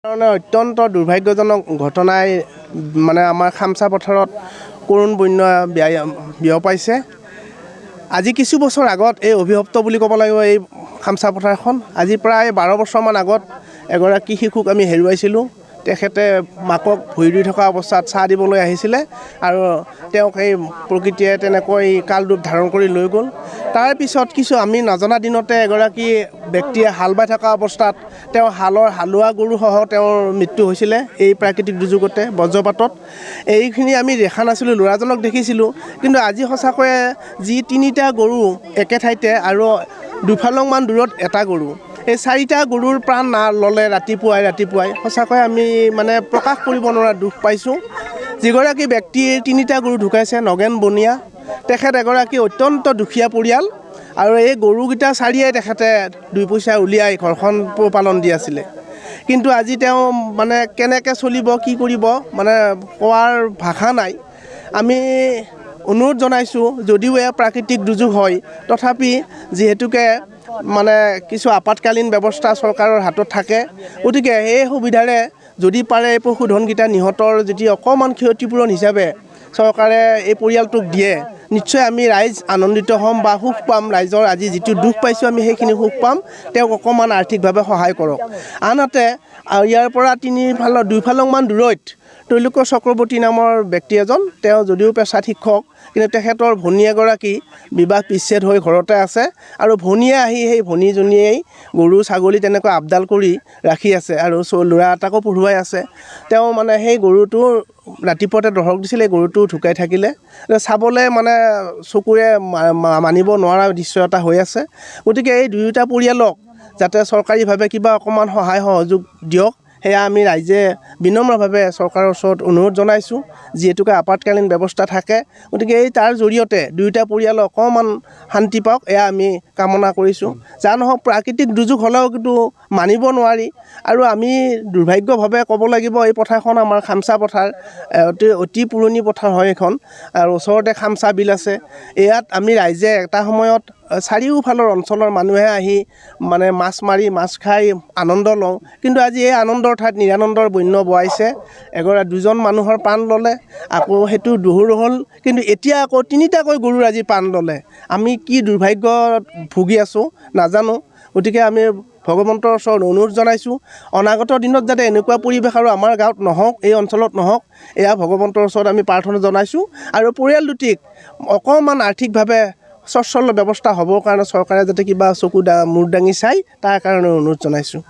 অত্যন্ত দুৰ্ভাগ্যজনক ঘটনাই মানে আমাৰ খামছা পথাৰত কৰুণ বন্যা বিয়পাইছে। আজি কিছু বছৰ আগত এই অভিশপ্ত বুলি ক'ব লাগিব এই খামছা পথাৰখন। আজি প্ৰায় 12 বছৰমান আগত এগৰাকী শিশুক আমি হেৰুৱাইছিলোঁ। তেখেতে মাকক ভৰি ধুই থকা অৱস্থাত চাহ দিবলৈ আহিছিলে আৰু তেওঁক এই প্ৰকৃতিয়ে তেনেকৈ কাল ৰূপ ধাৰণ কৰি লৈ গ'ল। তাৰ পিছত কিছু আমি নজনা দিনতে এগৰাকী ব্যক্তিয়ে হাল বাই থকা অৱস্থাত তেওঁ হালোৱা গৰুসহ তেওঁৰ মৃত্যু হৈছিলে এই প্ৰাকৃতিক দুৰ্যোগতে বজ্ৰপাতত। এইখিনি আমি দেখা নাছিলোঁ, ল'ৰাজনক দেখিছিলোঁ। কিন্তু আজি সঁচাকৈয়ে যি 3টা গৰু একে ঠাইতে আৰু দুফালংমান দূৰত এটা গৰু, এই 4টা গৰুৰ প্ৰাণ ল'লে ৰাতিপুৱাই সঁচাকৈ আমি মানে প্ৰকাশ কৰিব নোৱাৰা দুখ পাইছোঁ। যিগৰাকী ব্যক্তিৰ 3টা গৰু ঢুকাইছে, নগেন বনিয়া, তেখেত এগৰাকী অত্যন্ত দুখীয়া পৰিয়াল আৰু এই গৰুকেইটা চাৰিয়ে তেখেতে 2 পইচা উলিয়াই ঘৰখন পোহপালন দি আছিলে। কিন্তু আজি তেওঁ মানে কেনেকৈ চলিব, কি কৰিব মানে কোৱাৰ ভাষা নাই। আমি অনুৰোধ জনাইছোঁ, যদিও এয়া প্ৰাকৃতিক দুৰ্যোগ হয় তথাপি যিহেতুকে মানে কিছু আপতকালীন ব্যৱস্থা চৰকাৰৰ হাতত থাকে, গতিকে সেই সুবিধাৰে যদি পাৰে এই পশুধনকেইটা নিহতৰ যদি অকণমান ক্ষতিপূৰণ হিচাপে চৰকাৰে এই পৰিয়ালটোক দিয়ে, নিশ্চয় আমি ৰাইজ আনন্দিত হ'ম বা সুখ পাম। ৰাইজৰ আজি যিটো দুখ পাইছোঁ আমি সেইখিনি সুখ পাম। তেওঁক অকণমান আৰ্থিকভাৱে সহায় কৰক। আনহাতে ইয়াৰ পৰা দুইফালংমান দূৰৈত তৈলুক্য চক্ৰৱৰ্তী নামৰ ব্যক্তি এজন, তেওঁ যদিও পেছাত শিক্ষক, কিন্তু তেখেতৰ ভনী এগৰাকী বিবাহ বিচ্ছেদ হৈ ঘৰতে আছে আৰু ভনীয়ে আহি সেই ভনীজনীয়েই গৰু ছাগলী তেনেকৈ আপডাল কৰি ৰাখি আছে আৰু ল'ৰা এটাকো পঢ়ুৱাই আছে। তেওঁ মানে সেই গৰুটো ৰাতিপুৱাতে দৰক দিছিলে, গৰুটো ঢুকাই থাকিলে। চাবলৈ মানে চকুৰে মানিব নোৱাৰা দৃশ্য এটা হৈ আছে। গতিকে এই দুয়োটা পৰিয়ালক যাতে চৰকাৰীভাৱে কিবা অকণমান সহায় সহযোগ দিয়ক, সেয়া আমি ৰাইজে বিনম্ৰভাৱে চৰকাৰৰ ওচৰত অনুৰোধ জনাইছোঁ। যিহেতুকে আপতকালীন ব্যৱস্থা থাকে, গতিকে তাৰ জৰিয়তে দুয়োটা পৰিয়ালে অকণমান শান্তি পাওক, এয়া আমি কামনা কৰিছোঁ। যা নহওক প্ৰাকৃতিক দুৰ্যোগ হ'লেও কিন্তু মানিব নোৱাৰি। আৰু আমি দুৰ্ভাগ্যভাৱে ক'ব লাগিব এই পথাৰখন আমাৰ খামছা পথাৰ, অতি পুৰণি পথাৰ হয় এইখন আৰু ওচৰতে খামছা বিল আছে। ইয়াত আমি ৰাইজে এটা সময়ত চাৰিওফালৰ অঞ্চলৰ মানুহে আহি মানে মাছ মাৰি মাছ খাই আনন্দ লওঁ। কিন্তু আজি এই আনন্দৰ ঠাইত নিৰানন্দৰ বন্য বোৱাইছে। দুজন মানুহৰ প্ৰাণ ল'লে, আকৌ সেইটো দোহৰ হ'ল। কিন্তু এতিয়া আকৌ 3টাকৈ গৰুৰ আজি প্ৰাণ ল'লে। আমি কি দুৰ্ভাগ্যত ভুগি আছোঁ নাজানো। গতিকে আমি ভগৱন্তৰ ওচৰত অনুৰোধ জনাইছোঁ, অনাগত দিনত যাতে এনেকুৱা পৰিৱেশ আৰু আমাৰ গাঁৱত নহওক, এই অঞ্চলত নহওক, এয়া ভগৱন্তৰ ওচৰত আমি প্ৰাৰ্থনা জনাইছোঁ। আৰু পৰিয়াল দুটিক অকণমান আৰ্থিকভাৱে স্বচ্ছল ব্যৱস্থা হ'বৰ কাৰণে চৰকাৰে যাতে কিবা চকু মূৰ দাঙি চাই, তাৰ কাৰণে অনুৰোধ জনাইছোঁ।